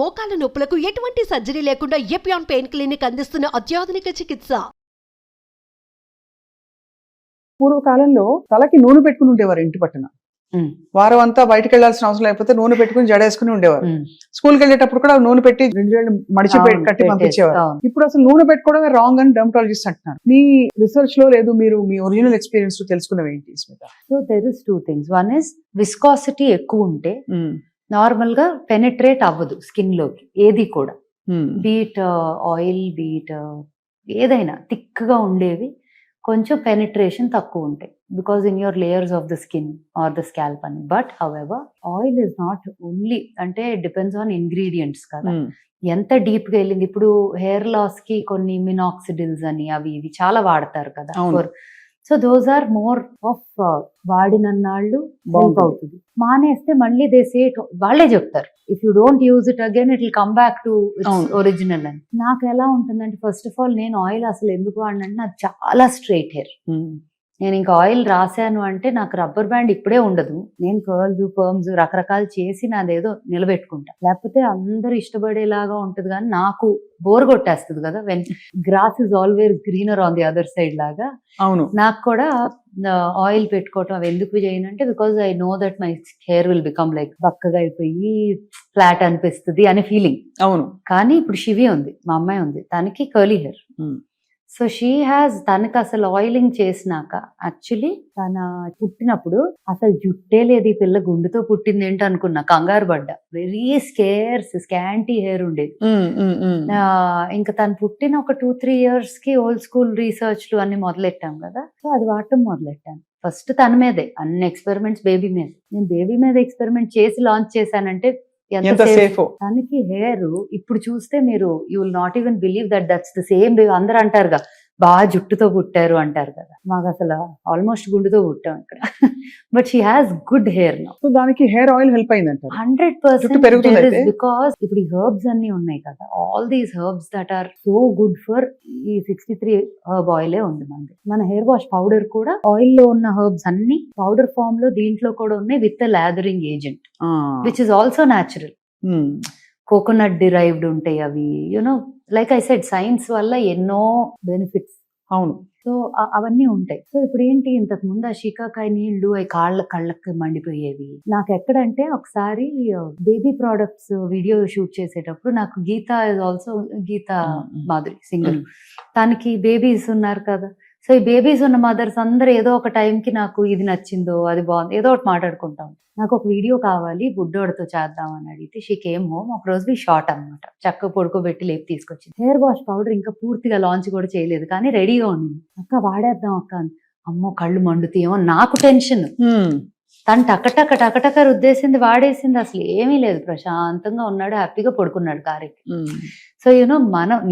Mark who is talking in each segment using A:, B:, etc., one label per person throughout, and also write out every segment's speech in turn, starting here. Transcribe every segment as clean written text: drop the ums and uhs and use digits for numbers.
A: మోకాల నొప్పులకు ఎటువంటి సర్జరీ లేకుండా ఎపియాన్ పెయిన్ క్లినిక్ అందిస్తున్న అత్యాధునిక చికిత్స.
B: పూర్వకాలంలో తలకి నూనె పెట్టుకుని ఉండేవారు ఇంటి పట్టున. వారం అంతా బయటకు వెళ్లాల్సిన అవసరం లేకపోతే నూనె పెట్టుకుని జడేసుకుని ఉండేవారు. స్కూల్కి వెళ్ళేటప్పుడు కూడా నూనె పెట్టి 2 వేళ్ళు మడిచి కట్టి పంపించేవారు. ఇప్పుడు అసలు నూనె పెట్టుకోవడమే రాంగ్ అని డెర్మటాలజిస్ట్ అంటున్నారు. మీ రీసెర్చ్ లో లేదు, మీరు మీ ఒరిజినల్ ఎక్స్పీరియన్స్ తెలుసుకున్నవి ఏంటి?
C: So there is 2 things. One is viscosity ఎక్కువ ఉంటే నార్మల్ గా పెనిట్రేట్ అవ్వదు స్కిన్ లోకి ఏది కూడా. బీట్ ఆయిల్, బీట్ ఏదైనా థిక్ గా ఉండేవి కొంచెం పెనిట్రేషన్ తక్కువ ఉంటాయి because in your layers of the skin or the scalp అని. But however oil is not only, అంటే డిపెండ్స్ ఆన్ ఇంగ్రీడియంట్స్ కదా, ఎంత డీప్ గా వెళ్ళింది. ఇప్పుడు హెయిర్ లాస్ కి కొన్ని మినాక్సిడిల్స్ అని అవి ఇవి చాలా వాడతారు కదా. So those are more of వాడినన్నాళ్ళు హెల్ప్ అవుతుంది. మానేస్తే మళ్ళీ దే సే వాళ్ళే చెప్తారు if you don't use it again it will come back to original అని. నాకు ఎలా ఉంటుందంటే ఫస్ట్ ఆఫ్ ఆల్ నేను ఆయిల్ అసలు ఎందుకు వాడినంటే నాకు చాలా స్ట్రైట్ హెయిర్. నేను ఇంకా ఆయిల్ రాశాను అంటే నాకు రబ్బర్ బ్యాండ్ ఇప్పుడే ఉండదు. నేను కర్ల్స్ పర్మ్స్ రకరకాలు చేసి నాదేదో నిలబెట్టుకుంటా, లేకపోతే అందరూ ఇష్టపడేలాగా ఉంటది కానీ నాకు బోర్ కొట్టేస్తుంది కదా. When grass is always greener on the other side లాగా. అవును, నాకు కూడా ఆయిల్ పెట్టుకోవటం అవి ఎందుకు చేయనంటే because I know that my hair will become like బక్కగా అయిపోయి ఫ్లాట్ అనిపిస్తుంది అనే ఫీలింగ్. అవును, కానీ ఇప్పుడు శివి ఉంది, మా అమ్మాయి ఉంది, తనకి curly hair. So she has, తనకి అసలు ఆయిలింగ్ చేసినాక యాక్చువల్లీ తన పుట్టినప్పుడు అసలు జుట్టే లేదు, ఈ పిల్ల గుండుతో పుట్టింది ఏంటి అనుకున్నా, కంగారు పడ్డా. వెరీ స్కాంటీ హెయిర్ ఉండేది. ఇంకా తను పుట్టిన ఒక 2-3 years కి ఓల్డ్ స్కూల్ రీసెర్చ్లు అన్ని మొదలెట్టాం కదా. సో అది వాడటం మొదలెట్టాను. ఫస్ట్ తన మీదే అన్ని ఎక్స్పెరిమెంట్స్, బేబీ మీద. నేను బేబీ మీద ఎక్స్పెరిమెంట్ చేసి లాంచ్ చేశానంటే ఎంత సేఫ్. తనకి హెయిర్ ఇప్పుడు చూస్తే మీరు you will not even believe that that's the same baby. అందరూ అంటారుగా బాగా జుట్టుతో పుట్టారు అంటారు కదా, మాకు అసలు ఆల్మోస్ట్ గుండుతో పుట్టాం ఇక్కడ. But she has good hair now.
B: So దానికి హెయిర్ ఆయిల్ హెల్ప్ అయిందంట
C: 100%. బికాస్ ఇప్పుడు ఈ హెర్బ్స్ అన్ని ఉన్నాయి కదా, all these herbs that are so good for ఈ 63 హెర్బ్ ఆయిలే ఉంది మనది. మన హెయిర్ వాష్ పౌడర్ కూడా ఆయిల్ లో ఉన్న హెర్బ్స్ అన్ని పౌడర్ ఫామ్ లో దీంట్లో కూడా ఉన్నాయి with lathering agent which is also natural. Coconut derived ఉంటాయి అవి. You know like I said science వల్ల ఎన్నో బెనిఫిట్స్. అవును, సో అవన్నీ ఉంటాయి. సో ఇప్పుడు ఏంటి, ఇంతకు ముందు ఆ షీకాకాయ నీళ్లు అవి కళ్ళకి మండిపోయేవి. నాకు ఎక్కడంటే ఒకసారి బేబీ ప్రోడక్ట్స్ వీడియో షూట్ చేసేటప్పుడు నాకు Geetha is also, Geetha Madhuri singer, తనకి బేబీస్ ఉన్నారు కదా. సో ఈ బేబీస్ ఉన్న మదర్స్ అందరూ ఏదో ఒక టైంకి నాకు ఇది నచ్చిందో అది బాగుంది ఏదో ఒకటి మాట్లాడుకుంటాం. నాకు ఒక వీడియో కావాలి బుడ్డోడితో చేద్దాం అని అడిగితే షీ కేమ్ హోమ్. ఒక రోజు షార్ట్ అనమాట, చక్క పడుకోబెట్టి లేపి తీసుకొచ్చింది. హెయిర్ వాష్ పౌడర్ ఇంకా పూర్తిగా లాంచ్ కూడా చేయలేదు కానీ రెడీగా ఉంది. అక్క వాడేద్దాం అక్క. అమ్మో కళ్ళు మండుతాయేమో నాకు టెన్షన్. తను టకటక రుద్దేసింది, వాడేసింది. అసలు ఏమీ లేదు, ప్రశాంతంగా ఉన్నాడు, హ్యాపీగా పడుకున్నాడు కారెక్కి. సో యూనో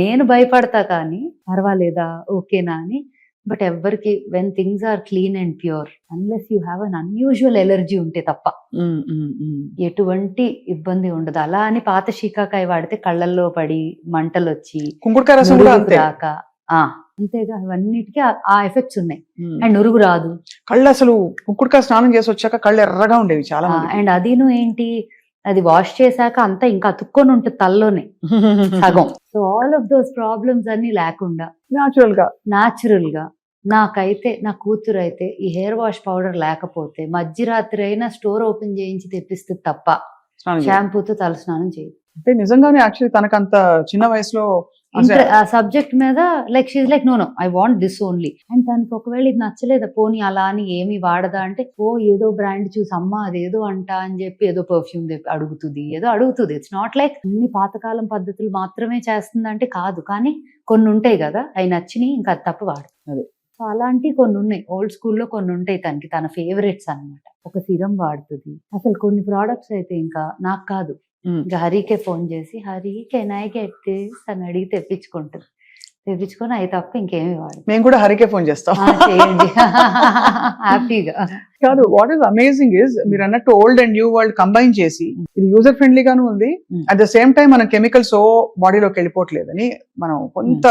C: నేను భయపడతా కానీ పర్వాలేదా ఓకేనా అని. బట్ ఎవ్వరికి when things are clean and pure, unless you have an unusual allergy ఉంటే తప్ప ఎటువంటి ఇబ్బంది ఉండదు. అలా అని పాత షీకాకాయ వాడితే కళ్ళల్లో పడి మంటలు వచ్చి రాక అంతేగా ఇవన్నిటికీ ఆ ఎఫెక్ట్స్ ఉన్నాయి. అండ్ నురుగు రాదు.
B: కళ్ళు అసలు కుంకుడుకాయ స్నానం చేసి వచ్చాక కళ్ళు ఎర్రగా ఉండేవి చాలా.
C: అండ్ అదిను ఏంటి, అది వాష్ చేశాక అంతా ఇంకా అతుక్కొని ఉంటుంది తల్లోనే సగం. So all of those problems అన్ని లేకుండా న్యాచురల్ గా నాకైతే, నా కూతురు అయితే ఈ హెయిర్ వాష్ పౌడర్ లేకపోతే మధ్యరాత్రి అయినా స్టోర్ ఓపెన్ చేయించి తెప్పిస్తుంది తప్ప షాంపూతో తల స్నానం చేయదు.
B: అంటే నిజంగానే యాక్చువల్లీ తనకంత చిన్న వయసులో
C: ఆ సబ్జెక్ట్ మీద like she's like no I want this only. And తనకి ఒకవేళ ఇది నచ్చలేదా పోనీ అలా అని ఏమి వాడదా అంటే ఏదో బ్రాండ్ చూసి అమ్మ అదేదో అంట అని చెప్పి ఏదో పర్ఫ్యూమ్ అడుగుతుంది, ఏదో అడుగుతుంది. ఇట్స్ నాట్ లైక్ అన్ని పాతకాలం పద్ధతులు మాత్రమే చేస్తుందంటే కాదు, కానీ కొన్ని ఉంటాయి కదా అవి నచ్చినాయి ఇంకా అది తప్ప వాడు. సో అలాంటివి కొన్ని ఉన్నాయి, ఓల్డ్ స్కూల్లో కొన్ని ఉంటాయి తనకి, తన ఫేవరెట్స్ అనమాట. ఒక సిరం వాడుతుంది. అసలు కొన్ని ప్రోడక్ట్స్ అయితే ఇంకా నాకు కాదు, ఇంకా హరికే ఫోన్ చేసి Hari can I get this అని అడిగి తెప్పించుకుంటుంది. తెప్పించుకొని అవి తప్ప ఇంకేమి వాడు.
B: మేము కూడా హరికే ఫోన్ చేస్తాం
C: హ్యాపీగా.
B: కాదు, వాట్ ఈస్ అమేజింగ్ ఇస్ మీరు అన్నట్టు old and new world combine చేసి ఇది యూజర్ ఫ్రెండ్లీగాను ఉంది. అట్ ద సేమ్ టైం మనం కెమికల్స్ బాడీలోకి వెళ్ళిపోవట్లేదని మనం కొంత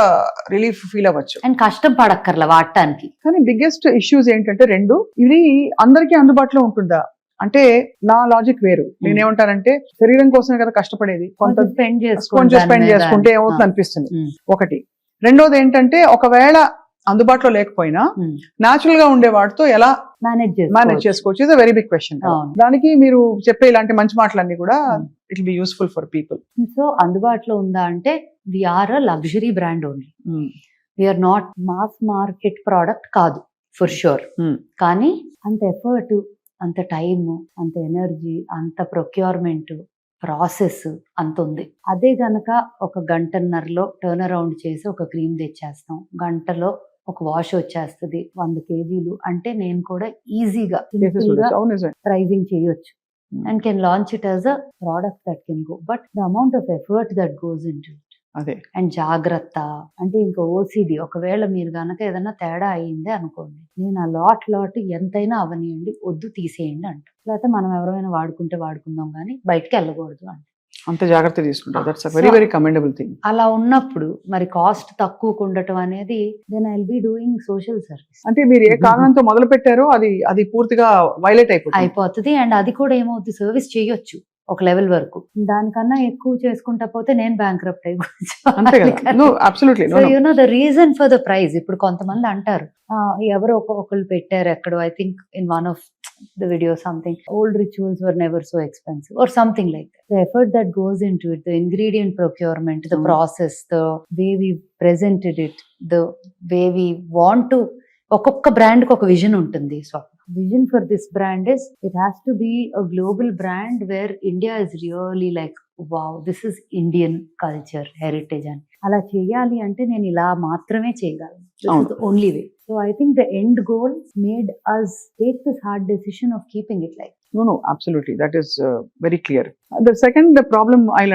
B: రిలీఫ్ ఫీల్ అవ్వచ్చు.
C: అండ్ కష్టం పడక్కర్లా వాడటానికి.
B: కానీ బిగ్గెస్ట్ ఇష్యూస్ ఏంటంటే రెండు, ఇది అందరికీ అందుబాటులో ఉంటుందా అంటే నా లాజిక్ వేరు. నేనేమంటానంటే శరీరం కోసమే కదా కష్టపడేది, కొంత
C: స్పెండ్
B: కొంచెం స్పెండ్ చేసుకుంటే ఏమవుతుంది అనిపిస్తుంది ఒకటి. రెండోది ఏంటంటే ఒకవేళ అందుబాటులో లేకపోయినా న్యాచురల్ గా ఉండే వాటితో ఎలా మేనేజ్ చేసుకోవచ్చు is a very big question. దానికి మీరు చెప్పే ఇలాంటి మంచి మాటలన్నీ కూడా it will be useful for people.
C: So అందుబాటులో ఉందా అంటే we're a luxury brand only, we're not mass market product కాదు ఫర్ షూర్. కానీ అంత ఎఫర్ట్, అంత టైమ్, అంత ఎనర్జీ, అంత ప్రొక్యూర్మెంట్ ప్రాసెస్ అంత ఉంది. అదే గనక ఒక గంటన్నరలో టర్న్ అరౌండ్ చేసి ఒక క్రీమ్ తెచ్చేస్తాం, గంటలో ఒక వాష్ వచ్చేస్తుంది 100 kgs అంటే నేను కూడా ఈజీగా ప్రైజింగ్ చేయొచ్చు and can launch it as a product that can go. But the amount of effort that goes in to
B: అదే
C: అండ్ జాగ్రత్త అంటే ఇంకా ఓసిడి. ఒకవేళ మీరు గనక ఏదైనా తేడా అయ్యిందే అనుకోండి, నేను ఆ లాట్ ఎంతైనా అవనియండి, వద్దు తీసేయండి అంట. లేకపోతే మనం ఎవరైనా వాడుకుంటే వాడుకుందాం కానీ బయటకి వెళ్ళకూడదు అంట.
B: అంత జాగ్రత్త తీసుకుంటారు. That's a very commendable thing.
C: అలా ఉన్నప్పుడు మరి కాస్ట్ తక్కువ ఉండటం అనేది then I will be doing social service.
B: అంటే మీరు ఏ కారణంతో మొదలు పెట్టారో అది పూర్తిగా వైలేట్
C: అయిపోతుంది అండ్ అది కూడా ఏమవుతుంది, సర్వీస్ చేయొచ్చు ఒక లెవెల్ వరకు. దానికన్నా ఎక్కువ చేసుకుంటా పోతే నేను బ్యాంక్రప్ట్ అయిపోవచ్చు. You know the reason for the price. ఇప్పుడు కొంతమంది అంటారు ఎవరో ఒకళ్ళు పెట్టారు ఎక్కడో, I think in one of the video something, old rituals were never so expensive or something like that. The effort that goes into it, the ingredient procurement, the process, the way we presented it, the way we want to, ఒక్కొక్క brand కి ఒక vision ఉంటుంది. So vision for this brand is it has to be a global brand where India is really like wow this is Indian culture heritage అని. అలా చేయాలి అంటే నేను ఇలా మాత్రమే చేయగలను. This is the only way. So I think the end goal made us take this hard decision of keeping it like.
B: No, absolutely. That is very clear. The second problem I'll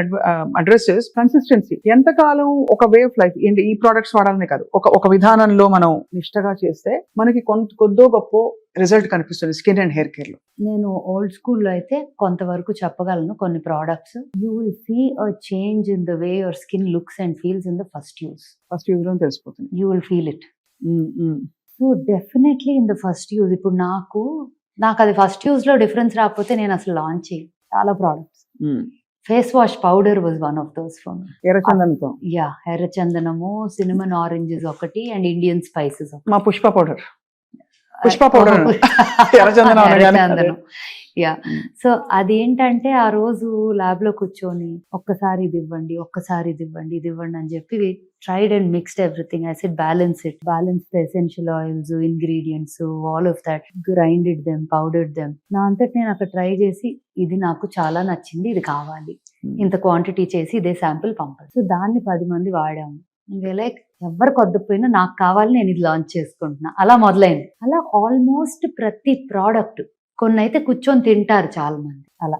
B: address is consistency. ఎంతకాలం ఒక way of life ఏంటి, ఈ products వాడాలనే కాదు, ఒక విధానంలో మనం నిష్టగా చేస్తే మనకి కొద్దో గొప్ప రిజల్ట్ కనిపిస్తుంది స్కిన్ అండ్ హెయిర్ కేర్ లో.
C: నేను ఓల్డ్ స్కూల్లో అయితే కొంతవరకు చెప్పగలను. కొన్ని products you will see a change in the way your skin looks and feels in the first use
B: లో తెలిసిపోతుంది.
C: You will feel it. So definitely in the first use. ఇప్పుడు నాకు అది ఫస్ట్ యూజ్ లో డిఫరెన్స్ రాకపోతే నేను అసలు launch చేయి చాలా products. Face wash powder was one of those for me.
B: ఎర్రచందనంతో
C: ఎర్రచందనము, సినిమన్ ఆరెంజెస్ ఒకటి అండ్ ఇండియన్ స్పైసెస్.
B: మా పుష్ప పౌడర్ ఎర్రచందనం.
C: యా. సో అదేంటంటే ఆ రోజు ల్యాబ్ లో కూర్చొని ఒక్కసారి ఇది ఇవ్వండి, ఒక్కసారి ఇది ఇవ్వండి, ఇది ఇవ్వండి అని చెప్పి tried and mixed everything. I said balance the essential oils, ingredients, all of that, grinded them, powdered them. నా అంతటి నేను అక్కడ ట్రై చేసి ఇది నాకు చాలా నచ్చింది, ఇది కావాలి, ఇంత క్వాంటిటీ చేసి ఇదే శాంపుల్ పంపాలి. సో దాన్ని 10 మంది వాడాము. లైక్ ఎవరికి వద్దపోయినా నాకు కావాలి, నేను ఇది లాంచ్ చేసుకుంటున్నా, అలా మొదలైంది. అలా ఆల్మోస్ట్ ప్రతి ప్రోడక్ట్, కొన్ని అయితే కూర్చొని తింటారు చాలా మంది అలా.